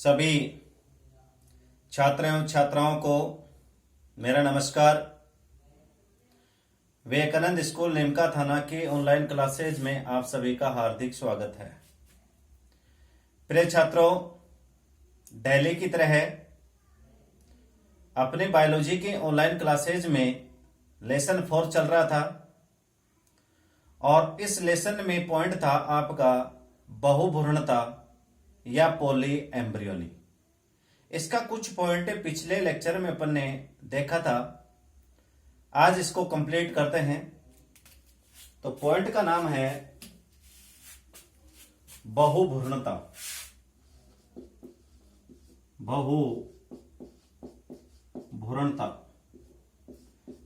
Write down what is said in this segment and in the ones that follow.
सभी छात्र एवं छात्राओं को मेरा नमस्कार। विवेकानंद स्कूल निमका थाना की ऑनलाइन क्लासेज में आप सभी का हार्दिक स्वागत है। प्रिय छात्रों, डेली की तरह अपने बायोलॉजी की ऑनलाइन क्लासेज में लेसन 4 चल रहा था और इस लेसन में पॉइंट था आपका बहुभ्रूणता या पॉली एम्ब्रियोनी। इसका कुछ पॉइंट पिछले लेक्चर में अपन ने देखा था, आज इसको कंप्लीट करते हैं। तो पॉइंट का नाम है बहुभ्रूणता। बहुभ्रूणता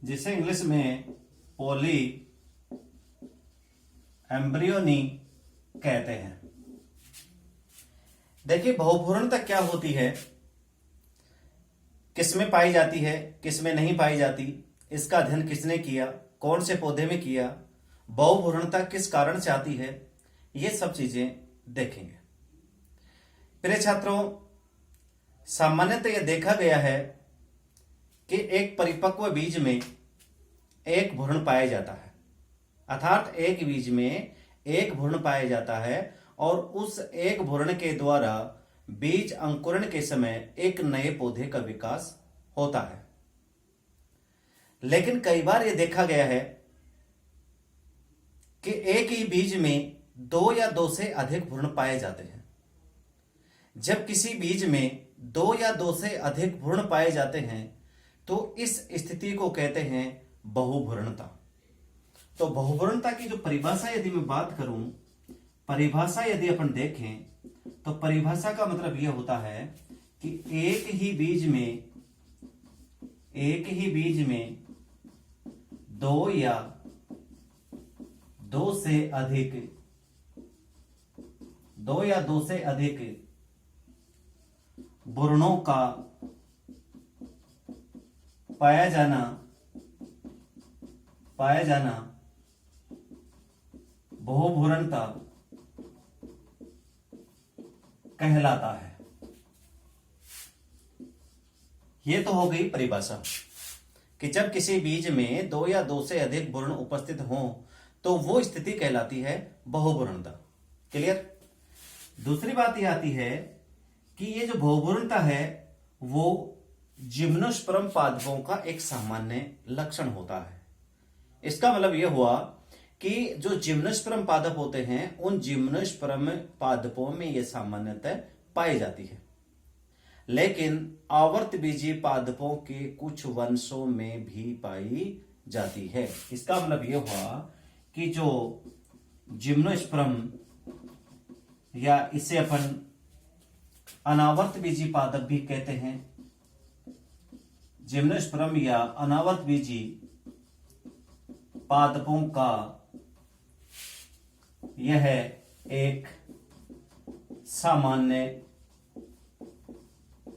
जिसे इंग्लिश में पॉली एम्ब्रियोनी कहते हैं। देखिए, बहुभ्रूणता क्या होती है, किसमें पाई जाती है, किसमें नहीं पाई जाती, इसका अध्ययन किसने किया, कौन से पौधे में किया, बहुभ्रूणता किस कारण से आती है, ये सब चीजें देखेंगे। प्रिय छात्रों, सामान्यतः यह देखा गया है कि एक परिपक्व बीज में एक भ्रूण पाया जाता है, अर्थात एक बीज में एक भ्रूण पाया जाता है और उस एक भ्रूण के द्वारा बीज अंकुरण के समय एक नए पौधे का विकास होता है। लेकिन कई बार यह देखा गया है कि एक ही बीज में 2 या 2 से अधिक भ्रूण पाए जाते हैं। जब किसी बीज में 2 या 2 से अधिक भ्रूण पाए जाते हैं तो इस स्थिति को कहते हैं बहुभ्रूणता। तो बहुभ्रूणता की जो परिभाषा यदि मैं बात करूं, परिभाषा यदि अपन देखें तो परिभाषा का मतलब यह होता है कि एक ही बीज में 2 या 2 से अधिक भ्रूणों का पाया जाना बहुभ्रूणता कहलाता है। यह तो हो गई परिभाषा कि जब किसी बीज में 2 या 2 से अधिक भ्रूण उपस्थित हों तो वो स्थिति कहलाती है बहुभ्रूणता। क्लियर? दूसरी बात यह आती है कि ये जो बहुभ्रूणता है वो जिम्नोस्पर्म पादपों का एक सामान्य लक्षण होता है। इसका मतलब यह हुआ कि जो जिम्नोस्पर्म पादप होते हैं उन जिम्नोस्पर्म पादपों में यह सामान्यतः पाई जाती है, लेकिन आवर्तबीजी पादपों के कुछ वंशों में भी पाई जाती है। इसका मतलब यह हुआ कि जो जिम्नोस्पर्म या इसे अपन अनावर्तबीजी पादप भी कहते हैं, जिम्नोस्पर्म या अनावर्तबीजी पादपों का यह एक सामान्य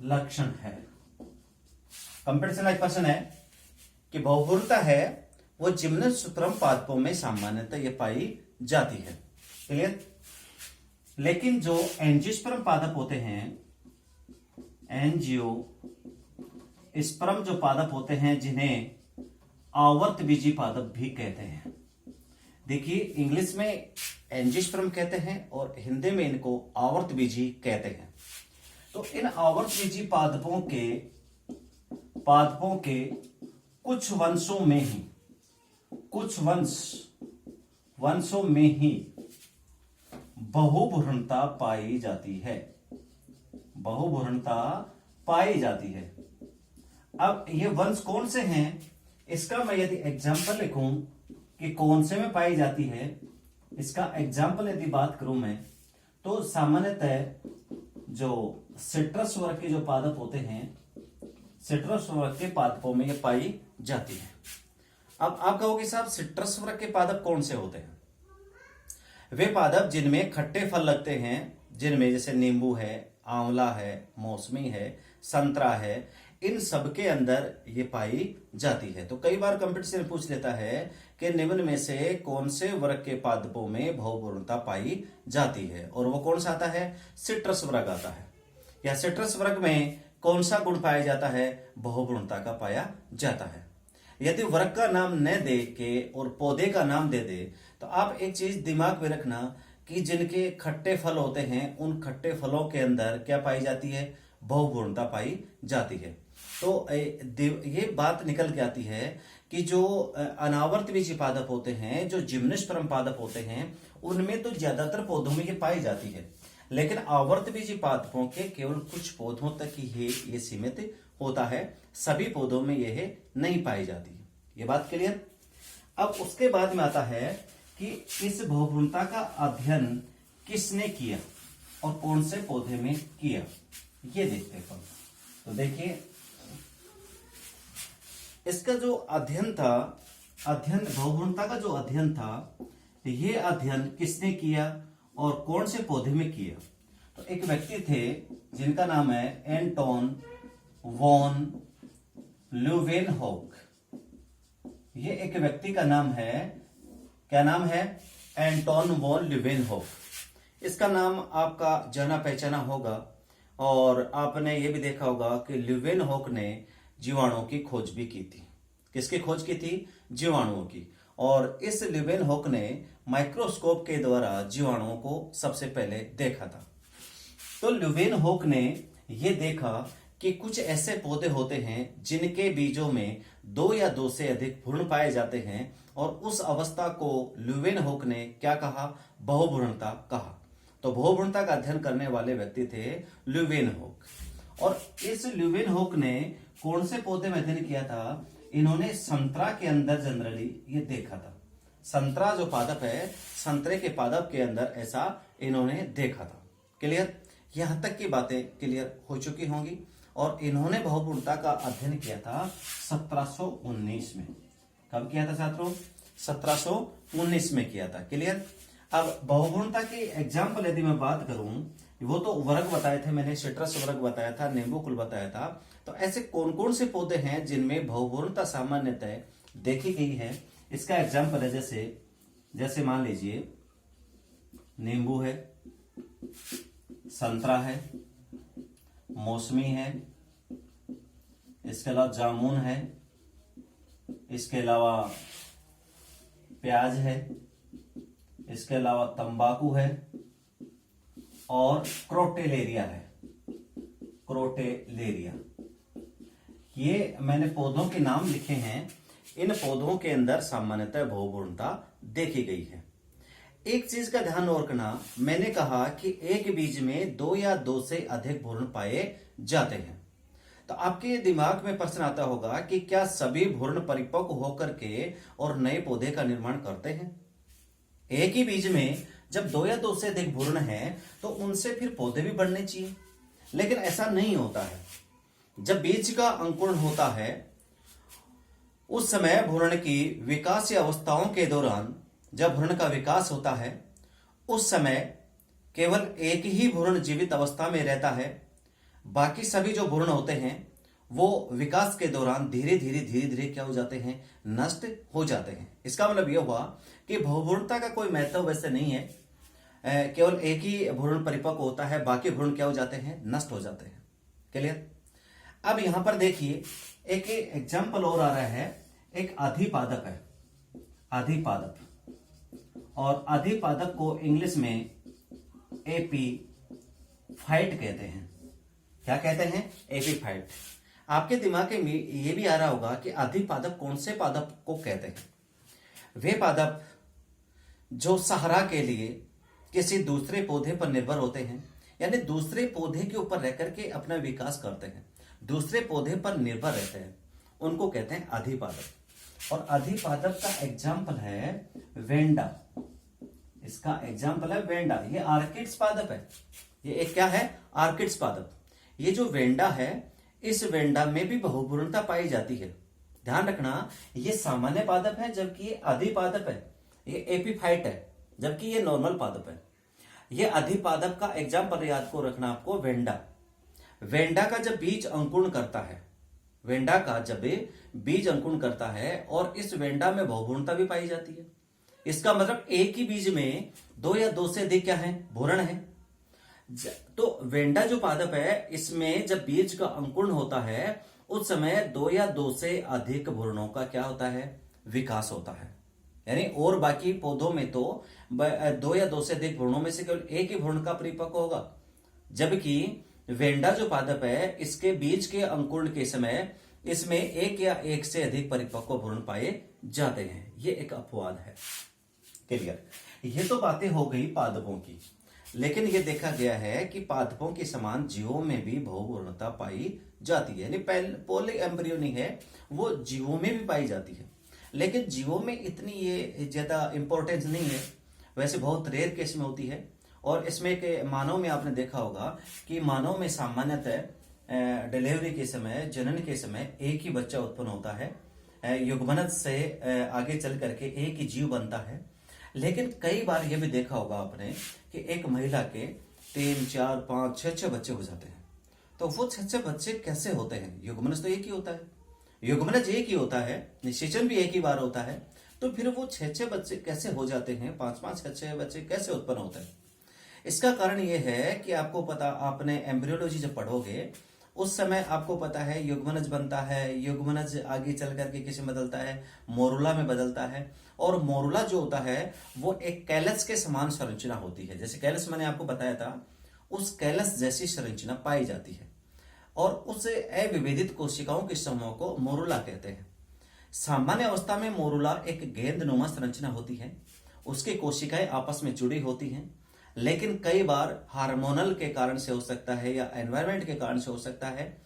लक्षण है। कंपटीशन लाइक प्रश्न है कि बहुभ्रूणता है वो जिम्नोस्पर्म पादपों में सामान्यतः यह पाई जाती है। क्लियर? लेकिन जो एंजियोस्पर्म पादप होते हैं, एंजियोस्पर्म जो पादप होते हैं जिन्हें आवर्तबीजी पादप भी कहते हैं। देखिए, इंग्लिश में एंजियोस्पर्म कहते हैं और हिंदी में इनको आवर्तबीजी कहते हैं। तो इन आवर्तबीजी पादपों के कुछ वंशों में ही बहुभ्रूणता पाई जाती है। अब ये वंश कौन से हैं, इसका मैं यदि एग्जाम्पल लिखूं कि कौन से में पाई जाती है, इसका एग्जाम्पल यदि बात करूं मैं तो सामान्यतः जो सिट्रस वर्ग के जो पादप होते हैं, सिट्रस वर्ग के पादपों में ये पाई जाती है। अब आप कहोगे साहब सिट्रस वर्ग के पादप कौन से होते हैं? वे पादप जिनमें खट्टे फल लगते हैं, जिनमें जैसे नींबू है, आंवला है, मौसमी है, संतरा है, इन सब के अंदर ये पाई जाती है। तो कई बार कंपटीशन पूछ लेता है कि निम्न में से कौन से वर्ग के पादपों में बहुभ्रूणता पाई जाती है, और वो कौन सा आता है? सिट्रस वर्ग आता है। या सिट्रस वर्ग में कौन सा गुण पाया जाता है? बहुगुणता का पाया जाता है। यदि वर्ग का नाम न दे के और पौधे का नाम दे दे तो आप एक चीज दिमाग में रखना कि जिनके खट्टे फल होते हैं उन खट्टे फलों के अंदर क्या पाई जाती है? बहुगुणता पाई जाती है। तो ये बात निकल के आती है कि जो अनावर्त बीजी पादप होते हैं, जो जिम्नोस्पर्म पादप होते हैं, उनमें तो ज्यादातर पौधों में ये पाई जाती है, लेकिन आवर्त बीजी पादपों के केवल कुछ पौधों तक ही ये सीमित होता है, सभी पौधों में यह नहीं पाई जाती है। ये बात क्लियर? अब उसके बाद में आता है कि इस बहुगुणता का अध्ययन किसने किया और कौन से पौधे में किया, ये देखते हैं। तो देखिए, इसका जो अध्ययन था, बहुगुणता का जो अध्ययन था, ये अध्ययन किसने किया और कौन से पौधे में किया? तो एक व्यक्ति थे जिनका नाम है एंटोन वॉन ल्यूवेनहोक। ये एक व्यक्ति का नाम है, क्या नाम है? Anton van Leeuwenhoek. इसका नाम आपका जाना पहचाना होगा और आपने ये भी देखा होगा कि ल्यूवेनहोक ने जीवाणुओं की खोज भी की थी। किसकी खोज की थी? जीवाणुओं की। और इस ल्यूवेनहोक ने माइक्रोस्कोप के द्वारा जीवाणुओं को सबसे पहले देखा था। तो ल्यूवेनहोक ने यह देखा कि कुछ ऐसे पौधे होते हैं जिनके बीजों में 2 या 2 से अधिक भ्रूण पाए जाते हैं, और उस अवस्था को ल्यूवेनहोक ने क्या कहा? बहुभ्रूणता कहा। तो बहुभ्रूणता का अध्ययन करने वाले व्यक्ति थे ल्यूवेनहोक। और इस ल्यूवेनहोक ने कौन से पौधे में अध्ययन किया था? इन्होंने संतरा के अंदर जनरली ये देखा था। संतरा जो पादप है, संतरे के पादप के अंदर ऐसा इन्होंने देखा था। क्लियर? यहां तक की बातें क्लियर हो चुकी होंगी। और इन्होंने बहुगुणता का अध्ययन किया था 1719 में। कब किया था छात्रों? 1719 में किया था। क्लियर? अब बहुगुणता की एग्जाम्पल यदि मैं बात करूं, वो तो वर्ग बताए थे मैंने, सिट्रस वर्ग बताया था, नींबू कुल बताया था। तो ऐसे कौन कौन से पौधे हैं जिनमें बहुगुणता सामान्यतः देखी गई है? इसका एग्जाम्पल है जैसे मान लीजिए नींबू है, संतरा है, मौसमी है, इसके अलावा जामुन है, इसके अलावा प्याज है, इसके अलावा तंबाकू है और क्रोटेलेरिया है। क्रोटेलेरिया, ये मैंने पौधों के नाम लिखे हैं। इन पौधों के अंदर सामान्यतः बहुगुणता देखी गई है। एक चीज का ध्यान रखना, मैंने कहा कि एक बीज में 2 या 2 से अधिक भ्रूण पाए जाते हैं। तो आपके दिमाग में प्रश्न आता होगा कि क्या सभी भ्रूण परिपक्व होकर के और नए पौधे का निर्माण करते हैं? एक ही बीज में जब 2 या 2 से अधिक भ्रूण हैं तो उनसे फिर पौधे भी बढ़ने चाहिए, लेकिन ऐसा नहीं होता है। जब बीज का अंकुरण होता है उस समय भ्रूण की विकास अवस्थाओं के दौरान, जब भ्रूण का विकास होता है उस समय केवल एक ही भ्रूण जीवित अवस्था में रहता है। बाकी सभी जो भ्रूण होते हैं वो विकास के दौरान धीरे धीरे क्या हो जाते हैं? नष्ट हो जाते हैं। इसका मतलब यह हुआ कि बहुभ्रूणता का कोई महत्व वैसे नहीं है, केवल एक ही भ्रूण परिपक्व होता है, बाकी भ्रूण क्या हो जाते हैं? नष्ट हो जाते हैं। क्लियर? अब यहां पर देखिए एक एग्जाम्पल और आ रहा है। एक अधिपादप है, अधिपादप, और अधिपादप को इंग्लिश में एपीफाइट कहते हैं। क्या कहते हैं? एपीफाइट। आपके दिमाग में ये भी आ रहा होगा कि अधिपादप कौन से पादप को कहते हैं? वे पादप जो सहारा के लिए किसी दूसरे पौधे पर निर्भर होते हैं, यानी दूसरे पौधे के ऊपर रह करके अपना विकास करते हैं, दूसरे पौधे पर निर्भर रहते हैं, उनको कहते हैं अधिपादप। और अधिपादप का एग्जाम्पल है वेंडा। इसका एग्जाम्पल है वेंडा। ये आर्किड्स पादप है। ये एक क्या है? आर्किड्स पादप। ये जो वेंडा है, इस वेंडा में भी बहुभ्रूणता पाई जाती है। ध्यान रखना, ये सामान्य पादप है जबकि ये अधिपादप है। ये एपीफाइट है जबकि ये नॉर्मल पादप है। ये अधिपादप का एग्जाम्पल याद को रखना आपको, वेंडा। वेंडा का जब बीज अंकुरण करता है, वेंडा का जब बीज अंकुरण करता है और इस वेंडा में बहुभ्रूणता भी पाई जाती है। इसका मतलब एक ही बीज में 2 या 2 से अधिक क्या है? भ्रूण है। तो वेंडा जो पादप है, इसमें जब बीज का अंकुरण होता है उस समय दो या दो से अधिक भ्रूणों का क्या होता है, विकास होता है। यानी और बाकी पौधों में तो दो या दो से अधिक भ्रूणों में से केवल एक ही भ्रूण का परिपक्व होगा, जबकि वेंडा जो पादप है इसके बीज के अंकुरण के समय इसमें एक या एक से अधिक परिपक्व भ्रूण पाए जाते हैं। ये एक अपवाद है। क्लियर? ये तो बातें हो गई पादपों की, लेकिन ये देखा गया है कि पादपों के समान जीवों में भी बहुभ्रूणता पाई जाती है। यानी पोली एम्ब्रियोनी है वो जीवों में भी पाई जाती है, लेकिन जीवों में इतनी ये ज्यादा इंपॉर्टेंस नहीं है, वैसे बहुत रेयर केस में होती है। और इसमें के मानव में आपने देखा होगा कि मानव में सामान्यतः डिलीवरी के समय, जनन के समय एक ही बच्चा उत्पन्न होता है, युग्मनज से आगे चल करके एक ही जीव बनता है। लेकिन कई बार यह भी देखा होगा आपने कि एक महिला के 3, 4, 5, 6 बच्चे हो जाते हैं। तो वो 6 बच्चे कैसे होते हैं? युग्मनज तो एक ही होता है, युग्मनज एक ही होता है, निषेचन भी एक ही बार होता है, तो फिर वो 6 बच्चे कैसे हो जाते हैं? 5-5, 6 बच्चे कैसे उत्पन्न होते हैं? इसका कारण यह है कि आपको पता, आपने एम्ब्रियोलॉजी जब पढ़ोगे उस समय आपको पता है युग्मनज बनता है, युग्मनज आगे चल करके किसी में बदलता है, मोरुला में बदलता है। और मोरुला जो होता है वो एक कैलस के समान संरचना होती है। जैसे कैलस मैंने आपको बताया था, उस कैलस जैसी संरचना पाई जाती है और उस अविभेदित कोशिकाओं के समूह को मोरुला कहते हैं। सामान्य अवस्था में मोरुला एक गेंदनुमा संरचना होती है, उसकी कोशिकाएं आपस में जुड़ी होती हैं। लेकिन कई बार हार्मोनल के कारण से हो सकता है या एनवायरनमेंट के कारण से हो सकता है,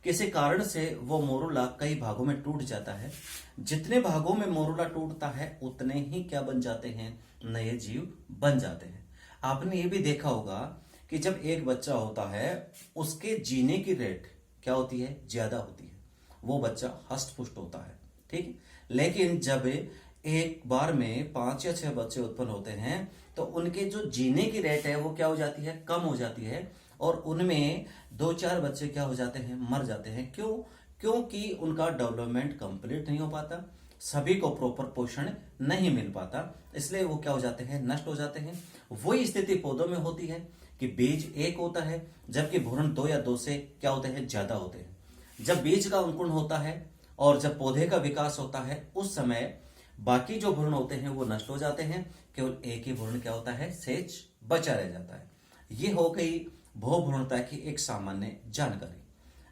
किसी कारण से वो मोरुला कई भागों में टूट जाता है। जितने भागों में मोरुला टूटता है उतने ही क्या बन जाते हैं, नए जीव बन जाते हैं। आपने ये भी देखा होगा कि जब एक बच्चा होता है उसके जीने की रेट क्या होती है, ज्यादा होती है, वो बच्चा हष्ट पुष्ट होता है, ठीक। लेकिन जब एक बार में 5 या 6 बच्चे उत्पन्न होते हैं तो उनके जो जीने की रेट है वो क्या हो जाती है, कम हो जाती है, और उनमें 2-4 बच्चे क्या हो जाते हैं, मर जाते हैं। क्यों? क्योंकि उनका डेवलपमेंट कंप्लीट नहीं हो पाता, सभी को प्रॉपर पोषण नहीं मिल पाता, इसलिए वो क्या हो जाते हैं, नष्ट हो जाते हैं। वही स्थिति पौधों में होती है कि बीज एक होता है जबकि भ्रूण 2 या 2 से क्या होते हैं, ज्यादा होते हैं। जब बीज का अंकुरण होता है और जब पौधे का विकास होता है उस समय बाकी जो भ्रूण होते हैं वो नष्ट हो जाते हैं, केवल एक ही भ्रूण क्या होता है, शेष बचा रह जाता है। ये हो गई बहुभ्रूणता की एक सामान्य जानकारी।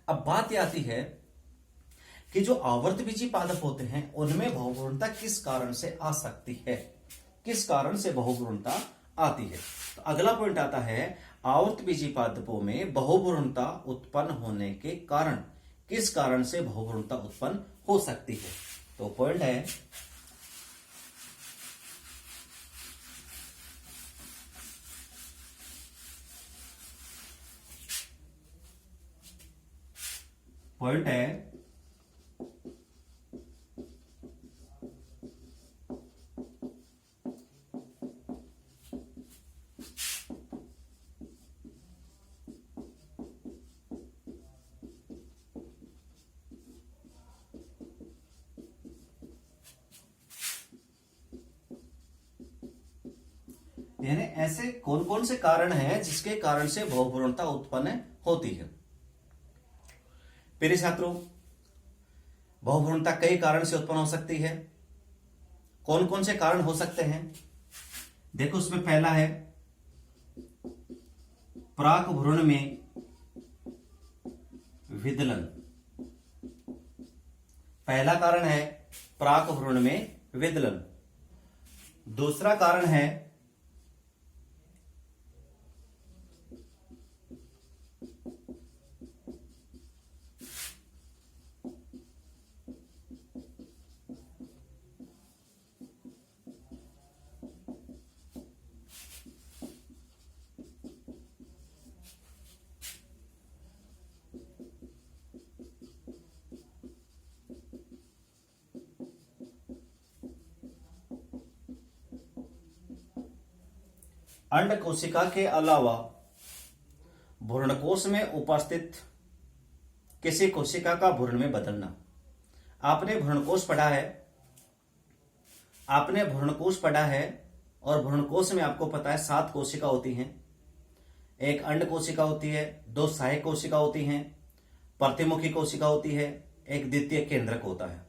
अब बात आती है कि जो आवर्तबीजी पादप होते हैं उनमें बहुभ्रूणता किस कारण से आ सकती है, किस कारण से बहुभ्रूणता आती है। तो अगला पॉइंट आता है, आवर्तबीजी पादपों में बहुभ्रूणता उत्पन्न होने के कारण, किस कारण से बहुभ्रूणता उत्पन्न हो सकती है। तो पॉइंट है, पॉइंट है यानी ऐसे कौन कौन से कारण हैं जिसके कारण से बहुभ्रूणता उत्पन्न होती है। प्रिय छात्रों, बहुभ्रूणता कई कारण से उत्पन्न हो सकती है। कौन कौन से कारण हो सकते हैं? देखो, उसमें पहला है प्राक भ्रूण में विदलन। पहला कारण है प्राक भ्रूण में विदलन। दूसरा कारण है अंड कोशिका के अलावा भ्रूणकोश में उपस्थित किसी कोशिका का भ्रूण में बदलना। आपने भ्रूणकोश पढ़ा है, और भ्रूणकोश में आपको पता है 7 कोशिका होती हैं। एक अंड कोशिका होती है, दो सहायक कोशिका होती हैं, प्रतिमुखी कोशिका होती है, एक द्वितीय केंद्रक होता है।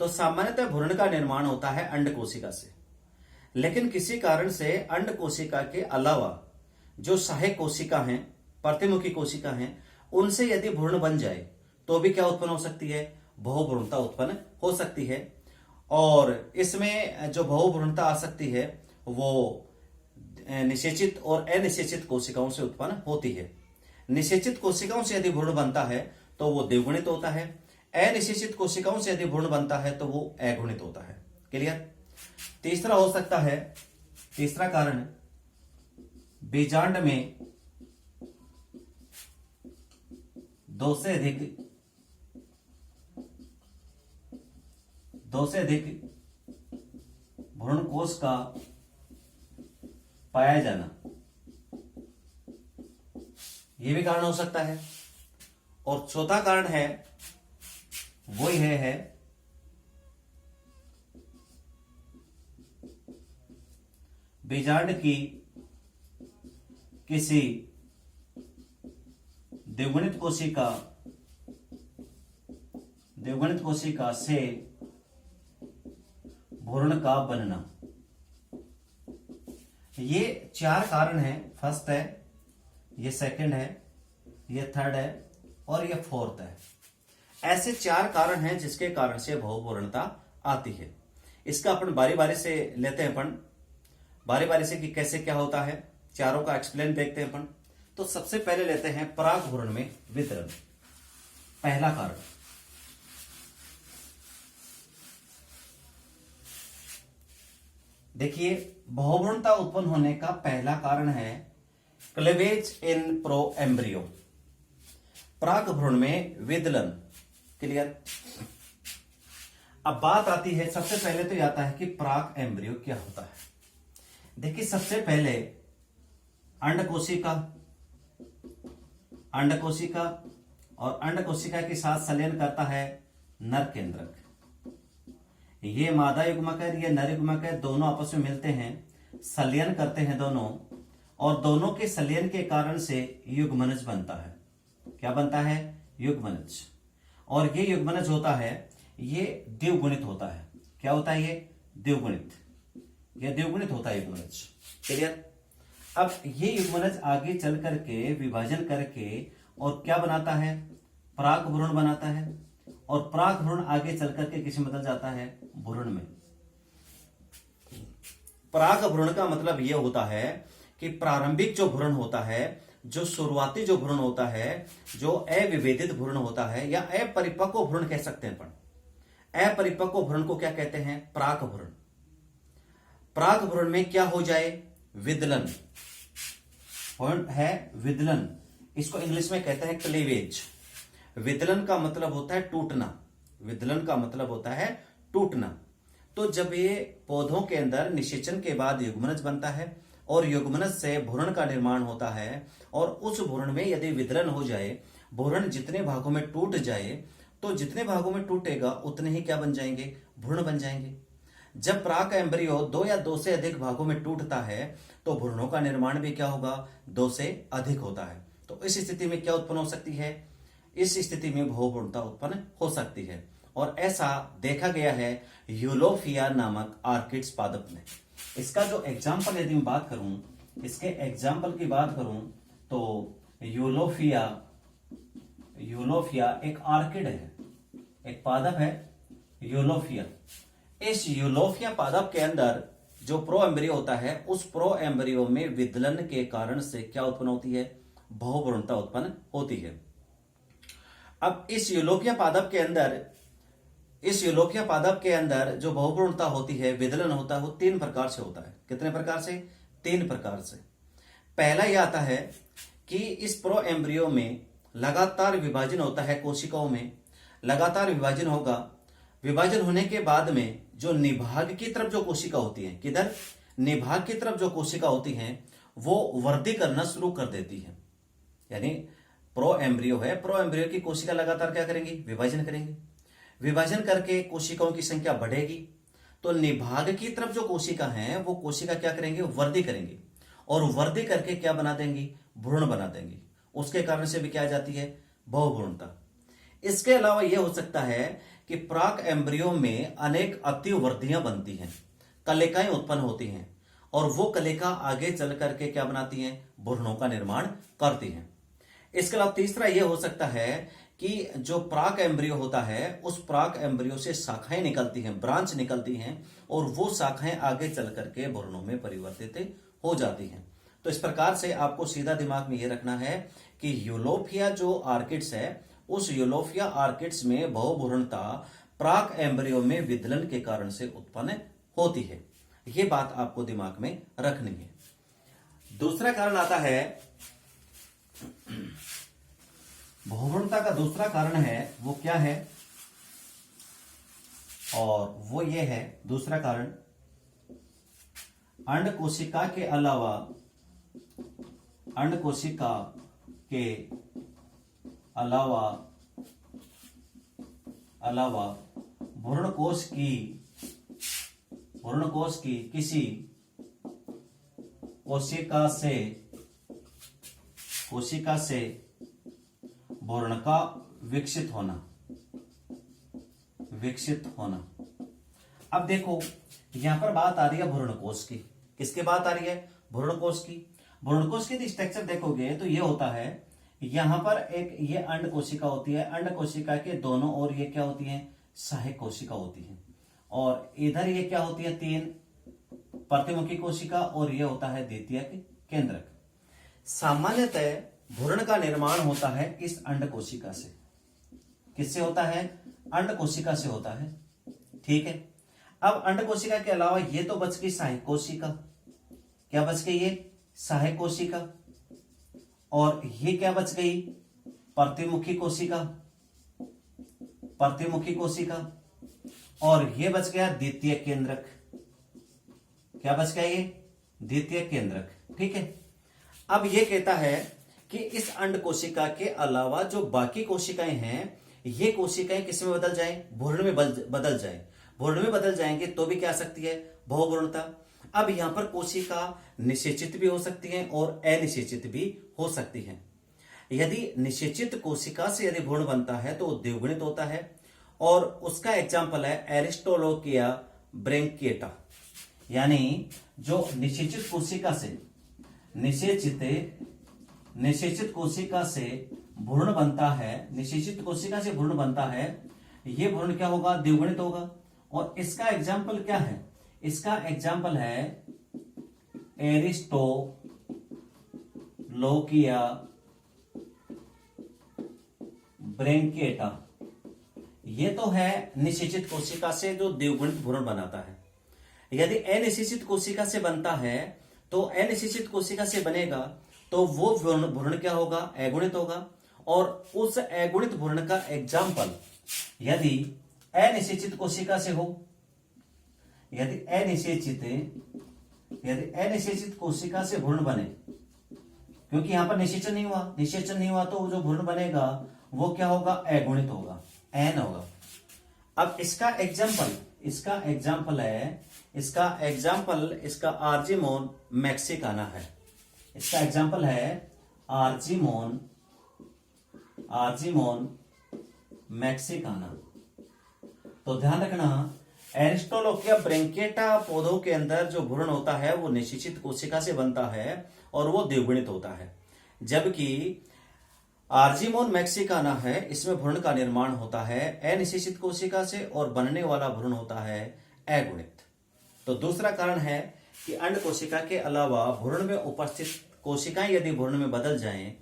तो सामान्यतः भ्रूण का निर्माण होता है अंड कोशिका से, लेकिन किसी कारण से अंड कोशिका के अलावा जो सहायक कोशिका हैं, प्रतिमुखी कोशिका हैं, उनसे यदि भ्रूण बन जाए तो भी क्या उत्पन्न हो सकती है, बहुभ्रूणता उत्पन्न हो सकती है। और इसमें जो बहुभ्रूणता आ सकती है वो निषेचित और अनिषेचित कोशिकाओं से उत्पन्न होती है। निषेचित कोशिकाओं से यदि भ्रूण बनता है तो वो द्विगुणित होता है, अनिषेचित कोशिकाओं से यदि भ्रूण बनता है तो वो अगुणित होता है। क्लियर। तीसरा हो सकता है, तीसरा कारण, बीजांड में दो से अधिक भ्रूण कोश का पाया जाना, यह भी कारण हो सकता है। और चौथा कारण है वो यह है बीजांड की किसी द्विगुणित कोशिका से भ्रूण का बनना। ये चार कारण हैं। फर्स्ट है, ये सेकंड है, ये थर्ड है और ये फोर्थ है। ऐसे चार कारण हैं जिसके कारण से बहुभ्रूणता आती है। इसका अपन बारी बारी से लेते हैं, अपन बारी बारी से कि कैसे क्या होता है, चारों का एक्सप्लेन देखते हैं अपन। तो सबसे पहले लेते हैं पराग भ्रूण में वितरण। पहला कारण, देखिए बहुभ्रूणता उत्पन्न होने का पहला कारण है क्लीवेज इन प्रो एम्ब्रियो, पराग भ्रूण में विदलन। क्लियर। अब बात आती है, सबसे पहले तो आता है कि पराग एम्ब्रियो क्या होता है। देखिए सबसे पहले अंड कोशिका और अंड कोशिका के साथ संलयन करता है नर केंद्रक। ये मादा युग्मक है, ये नर युग्मक है, दोनों आपस में मिलते हैं, संलयन करते हैं दोनों, और दोनों के संलयन के कारण से युग्मनज बनता है। क्या बनता है? युग्मनज। और ये युग्मनज होता है, ये द्विगुणित होता है। क्या होता है? ये द्विगुणित, ये द्विगुणित होता है युग्मनज। क्लियर। अब ये युग्मनज आगे चल करके विभाजन करके और क्या बनाता है? पराग भ्रूण बनाता है, और पराग भ्रूण आगे चल करके किस में बदल जाता है? भ्रूण में। पराग भ्रूण का मतलब यह होता है कि प्रारंभिक जो भ्रूण होता है, जो शुरुआती जो भ्रूण होता है, जो अविभेदित भ्रूण होता है या अपरिपक्व भ्रूण कह सकते हैं अपन। अपरिपक्व भ्रूण को क्या कहते हैं? पराग भ्रूण। पराग भ्रूण में क्या हो जाए? विदलन। पॉइंट है विदलन, इसको इंग्लिश में कहते हैं क्लीवेज। विदलन का मतलब होता है टूटना, विदलन का मतलब होता है टूटना। तो जब ये पौधों के अंदर निषेचन के बाद युग्मनज बनता है और युग्मनज से भ्रूण का निर्माण होता है, और उस भ्रूण में यदि विदलन हो जाए, भ्रूण जितने भागों में टूट जाए, तो जितने भागों में टूटेगा उतने ही क्या बन जाएंगे? भ्रूण बन जाएंगे। जब पराग एम्ब्रियो दो या दो से अधिक भागों में टूटता है तो भ्रूणों का निर्माण भी क्या होगा? दो से अधिक होता है। तो इस स्थिति में क्या उत्पन्न हो सकती है? इस स्थिति में बहुभ्रूणता उत्पन्न हो सकती है, और ऐसा देखा गया है यूलोफिया नामक आर्किड्स पादप में। इसका जो एग्जाम्पल यदि मैं बात करूं, इसके एग्जाम्पल की बात करूं तो यूलोफिया एक आर्किड है, एक पादप है यूलोफिया। इस यूलोफिया पादप के अंदर जो प्रो एम्ब्रियो होता है, उस प्रो एम्ब्रियो में विदलन के कारण से क्या उत्पन्न होती है? बहुभ्रूणता उत्पन्न होती है। अब इस यूलोफिया पादप के अंदर जो बहुभ्रूणता होती है, विदलन होता है, वो तीन प्रकार से होता है। कितने प्रकार से? तीन प्रकार से। पहला यह आता है कि इस प्रो एम्ब्रियो में लगातार विभाजन होता है, कोशिकाओं में लगातार विभाजन होगा। विभाजन होने के बाद में जो निभाग की तरफ जो कोशिका होती है, किधर? निभाग की तरफ जो कोशिका होती हैं, वो वृद्धि करना शुरू कर देती है। यानी प्रो एम्ब्रियो है, प्रो एम्ब्रियो की कोशिका लगातार क्या करेंगी? विभाजन करेंगी। विभाजन करके कोशिकाओं की संख्या बढ़ेगी, तो निभाग की तरफ जो कोशिका है वो कोशिका क्या करेंगे? वृद्धि करेंगे, और वृद्धि करके क्या बना देंगी, भ्रूण बना देंगी। उसके कारण से भी क्या आ जाती है, बहुभ्रूणता। इसके अलावा यह हो सकता है कि प्राक एम्ब्रियो में अनेक अतिवृद्धियां बनती हैं, कलिकाएं उत्पन्न होती हैं, और वो कलिका आगे चल करके क्या बनाती हैं, भ्रूणों का निर्माण करती हैं। इसके अलावा तीसरा यह हो सकता है कि जो प्राक एम्ब्रियो होता है, उस प्राक एम्ब्रियो से शाखाएं निकलती हैं, ब्रांच निकलती हैं, और वो शाखाएं आगे चल करके भ्रूणों में परिवर्तित हो जाती हैं। तो इस प्रकार से आपको सीधा दिमाग में यह रखना है कि यूलोफिया जो आर्किड्स है, उस यूलोफिया आर्किड्स में बहुभ्रूणता प्राक एम्ब्रियो में विदलन के कारण से उत्पन्न होती है। यह बात आपको दिमाग में रखनी है। दूसरा कारण आता है, बहुभ्रूणता का दूसरा कारण है वो क्या है, और वो ये है दूसरा कारण, अंड कोशिका के अलावा, अंड कोशिका के अलावा भ्रूण कोश की किसी कोशिका से भ्रूण का विकसित होना। अब देखो यहां पर बात आ रही है भ्रूण कोश की। किसकी बात आ रही है, भ्रूण कोश की। भ्रूण कोश की स्ट्रक्चर देखोगे तो ये होता है, यहां पर एक ये अंड कोशिका होती है, अंड कोशिका के दोनों ओर ये क्या होती है, सहायक कोशिका होती है, और इधर ये क्या होती है, 3 प्रतिमुखी कोशिका, और ये होता है द्वितीयक केंद्रक। सामान्यतः भ्रूण का निर्माण होता है इस अंड कोशिका से। किससे होता है, अंड कोशिका से होता है। ठीक है, अब अंड कोशिका के अलावा ये तो बच गई सहायक कोशिका। क्या बच गई, ये सहायक कोशिका, और ये क्या बच गई, प्रतिमुखी कोशिका, और ये बच गया द्वितीय केंद्रक। क्या बच गया, ये द्वितीय केंद्रक। ठीक है, अब ये कहता है कि इस अंड कोशिका के अलावा जो बाकी कोशिकाएं हैं, ये कोशिकाएं किस में बदल जाएं, भ्रूण में बदल जाएं। भ्रूण में बदल जाएंगे तो भी क्या आ सकती है, बहुभ्रूणता। अब यहां पर कोशिका निषेचित भी हो सकती है और अनिषेचित भी हो सकती है। यदि निषेचित कोशिका से यदि भ्रूण बनता है तो द्विगुणित होता है, और उसका एग्जाम्पल है एरिस्टोलोकिया ब्रैंकिएटा। यानी जो निषेचित कोशिका से निषेचित कोशिका से भ्रूण बनता है, ये भ्रूण क्या होगा, द्विगुणित होगा। और इसका एग्जाम्पल क्या है, इसका एग्जाम्पल है एरिस्टोलोकिया ब्रैंकिएटा। ये तो है निषेचित कोशिका से जो द्विगुणित भ्रूण बनाता है। यदि अनिषेचित कोशिका से बनता है, तो अनिषेचित कोशिका से बनेगा तो वो भ्रूण क्या होगा, अगुणित होगा। और उस अगुणित भ्रूण का एग्जाम्पल यदि अनिषेचित कोशिका से हो, यदि अनिषेचित कोशिका से भ्रूण बने, क्योंकि यहां पर निषेचन नहीं हुआ, तो जो भ्रूण बनेगा वो क्या होगा, अगुणित होगा, एन होगा। अब इसका एग्जाम्पल इसका आर्जिमोन मैक्सिकाना है। इसका एग्जाम्पल है आर्जिमोन मैक्सिकाना। तो ध्यान रखना, एरिस्टोलोकिया ब्रैंकिएटा पौधों के अंदर जो भ्रूण होता है वो निषेचित कोशिका से बनता है और वो द्विगुणित होता है, जबकि आर्जिमोन मैक्सिकाना है, इसमें भ्रूण का निर्माण होता है अनिषेचित कोशिका से और बनने वाला भ्रूण होता है अगुणित। तो दूसरा कारण है कि अंड कोशिका के अलावा भ्रूण में उपस्थित कोशिकाएं यदि भ्रूण में बदल जाएं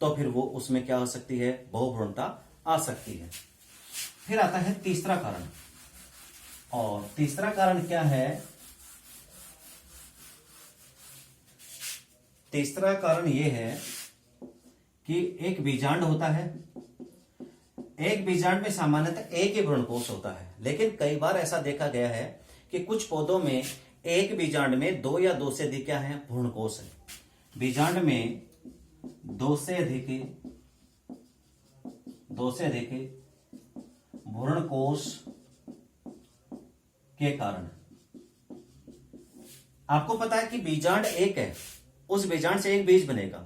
तो फिर वो उसमें क्या हो सकती है, बहुभ्रूणता आ सकती है। फिर आता है तीसरा कारण, और तीसरा कारण क्या है, तीसरा कारण यह है कि एक बीजांड होता है। एक बीजांड में सामान्यतः एक ही भ्रूणकोश होता है, लेकिन कई बार ऐसा देखा गया है कि कुछ पौधों में एक बीजांड में 2 या 2 से अधिक क्या है, भ्रूणकोश है। बीजांड में 2 से अधिक भ्रूणकोश के कारण, आपको पता है कि बीजांड एक है उस बीजांड से एक बीज बनेगा,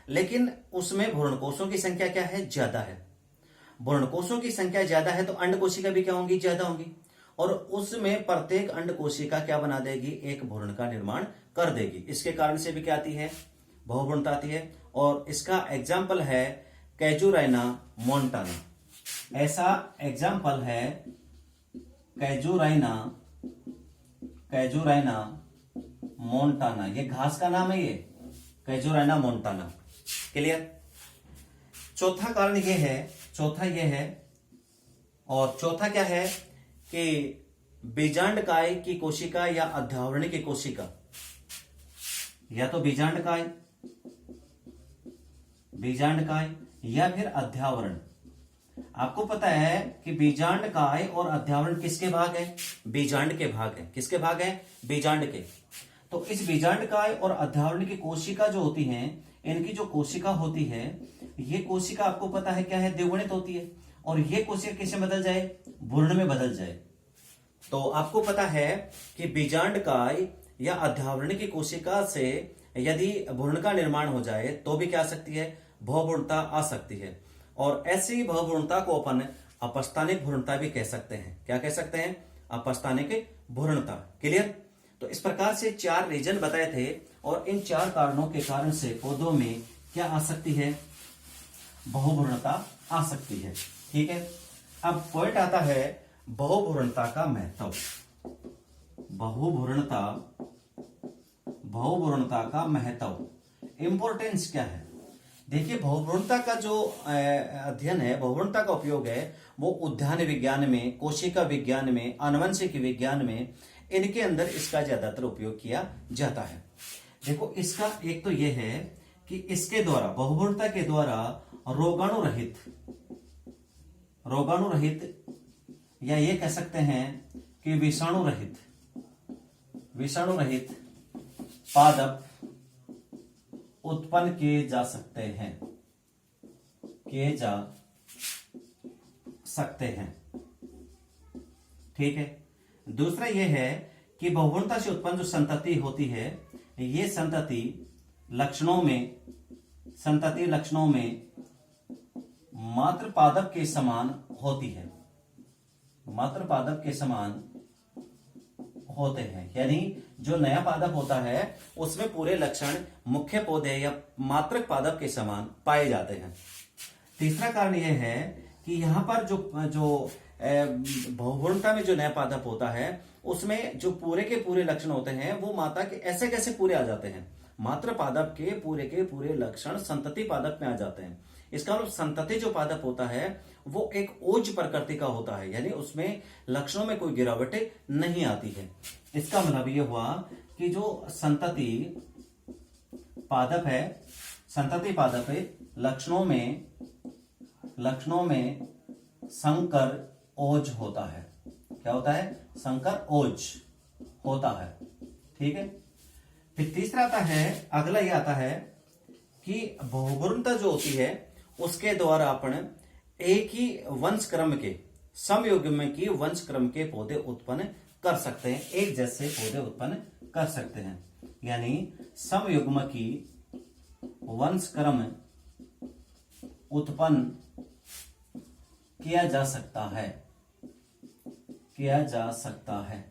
लेकिन उसमें भ्रूणकोशों की संख्या क्या है, ज्यादा है। भ्रूणकोशों की संख्या ज्यादा है तो अंड कोशिका भी क्या होंगी, ज्यादा होंगी, और उसमें प्रत्येक अंड कोशिका क्या बना देगी, एक भ्रूण का निर्माण कर देगी। इसके कारण से भी क्या आती है, बहुभ्रूणता आती है। और इसका एग्जाम्पल है कैजुराइना मोन्टाना। ऐसा एग्जाम्पल है कैजुराइना मोन्टाना। ये घास का नाम है, ये कैजुराइना मोन्टाना। क्लियर। चौथा कारण ये है, चौथा ये है, और चौथा क्या है कि बीजांडकाय की कोशिका या अध्यावरण की कोशिका, या तो बीजांडकाय या फिर अध्यावरण। आपको पता है कि बीजांडकाय और अध्यावरण किसके भाग है, बीजांड के भाग है। किसके भाग है, बीजांड के। तो इस बीजांडकाय और अध्यावरण की कोशिका जो होती हैं, इनकी जो कोशिका होती है, ये कोशिका आपको पता है क्या है, द्विगुणित होती है, और ये कोशिका किसे बदल जाए, भ्रूण में बदल जाए। तो आपको पता है कि बीजांडकाय या अध्यावरण की कोशिका से यदि भ्रूण का निर्माण हो जाए तो भी क्या आ सकती है, बहुभ्रूणता आ सकती है। और ऐसी बहुभ्रूणता को अपन अपस्थानिक भ्रूणता भी कह सकते हैं। क्या कह सकते हैं, अपस्थानिक भ्रूणता। क्लियर। तो इस प्रकार से 4 रीजन बताए थे, और इन 4 कारणों के कारण से पौधों में क्या आ सकती है, बहुभ्रूणता आ सकती है। ठीक है। अब पॉइंट आता है बहुभ्रूणता का महत्व। बहुभ्रूणता का महत्व, इंपॉर्टेंस क्या है। देखिए, बहुभ्रूणता का जो अध्ययन है, बहुभ्रूणता का उपयोग है, वो उद्यान विज्ञान में, कोशिका विज्ञान में, आनुवंशिक विज्ञान में, इनके अंदर इसका ज्यादातर उपयोग किया जाता है। देखो, इसका एक तो यह है कि इसके द्वारा, बहुभ्रूणता के द्वारा रोगाणु रहित या ये कह सकते हैं कि विषाणु रहित पादप उत्पन्न किए जा सकते हैं। ठीक है। दूसरा यह है कि बहुभ्रूणता से उत्पन्न जो संतति होती है, ये संतति लक्षणों में मात्र पादप के समान होती है, मात्र पादप के समान होते हैं। यानी जो नया पादप होता है उसमें पूरे लक्षण मुख्य पौधे या मात्रक पादप के समान पाए जाते हैं। तीसरा कारण यह है कि यहां पर जो बहुभ्रूणता में जो नया पादप होता है उसमें जो पूरे के पूरे लक्षण होते हैं वो माता के ऐसे कैसे पूरे आ जाते हैं, मात्र पादप के पूरे लक्षण संतति पादप में आ जाते हैं। इसका मतलब संतति जो पादप होता है वो एक ओज प्रकृति का होता है, यानी उसमें लक्षणों में कोई गिरावट नहीं आती है। इसका मतलब यह हुआ कि जो संतति पादप है लक्षणों में संकर ओज होता है। क्या होता है, संकर ओज होता है। ठीक है। फिर तीसरा आता है, अगला ये आता है कि बहुभ्रूणता जो होती है उसके द्वारा अपन एक ही वंशक्रम के समयुग्म की वंशक्रम के पौधे उत्पन्न कर सकते हैं, एक जैसे पौधे उत्पन्न कर सकते हैं। यानी समयुग्म की वंशक्रम उत्पन्न किया जा सकता है।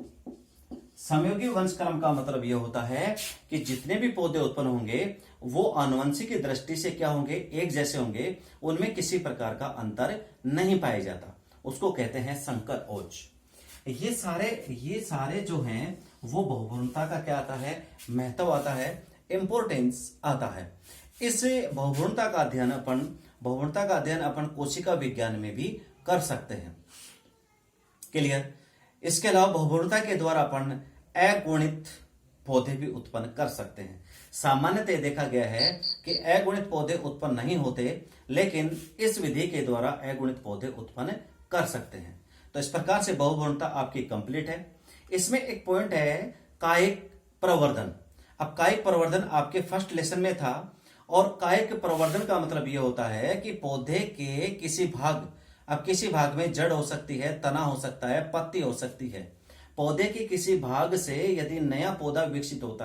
समयोगी वंशक्रम का मतलब यह होता है कि जितने भी पौधे उत्पन्न होंगे वो आनुवंशिक की दृष्टि से क्या होंगे, एक जैसे होंगे, उनमें किसी प्रकार का अंतर नहीं पाया जाता, उसको कहते हैं संकर ओज। ये सारे जो हैं वो बहुभ्रूणता का क्या आता है, महत्व आता है, इंपॉर्टेंस आता है। इस बहुभ्रूणता का अध्ययन अपन कोशिका विज्ञान में भी कर सकते हैं। क्लियर। इसके अलावा बहुभ्रूणता के द्वारा अपन अगुणित पौधे भी उत्पन्न कर सकते हैं। सामान्यतः देखा गया है कि अगुणित पौधे उत्पन्न नहीं होते, लेकिन इस विधि के द्वारा अगुणित पौधे उत्पन्न कर सकते हैं। तो इस प्रकार से बहुभ्रूणता आपकी कंप्लीट है। इसमें एक पॉइंट है कायिक प्रवर्धन। अब कायिक प्रवर्धन आपके फर्स्ट लेसन में था, और कायिक प्रवर्धन का मतलब यह होता है कि पौधे के किसी भाग में जड़ हो सकती है, तना हो सकता है, पत्ती हो सकती है। पौधे के किसी भाग से यदि नया पौधा विकसित होता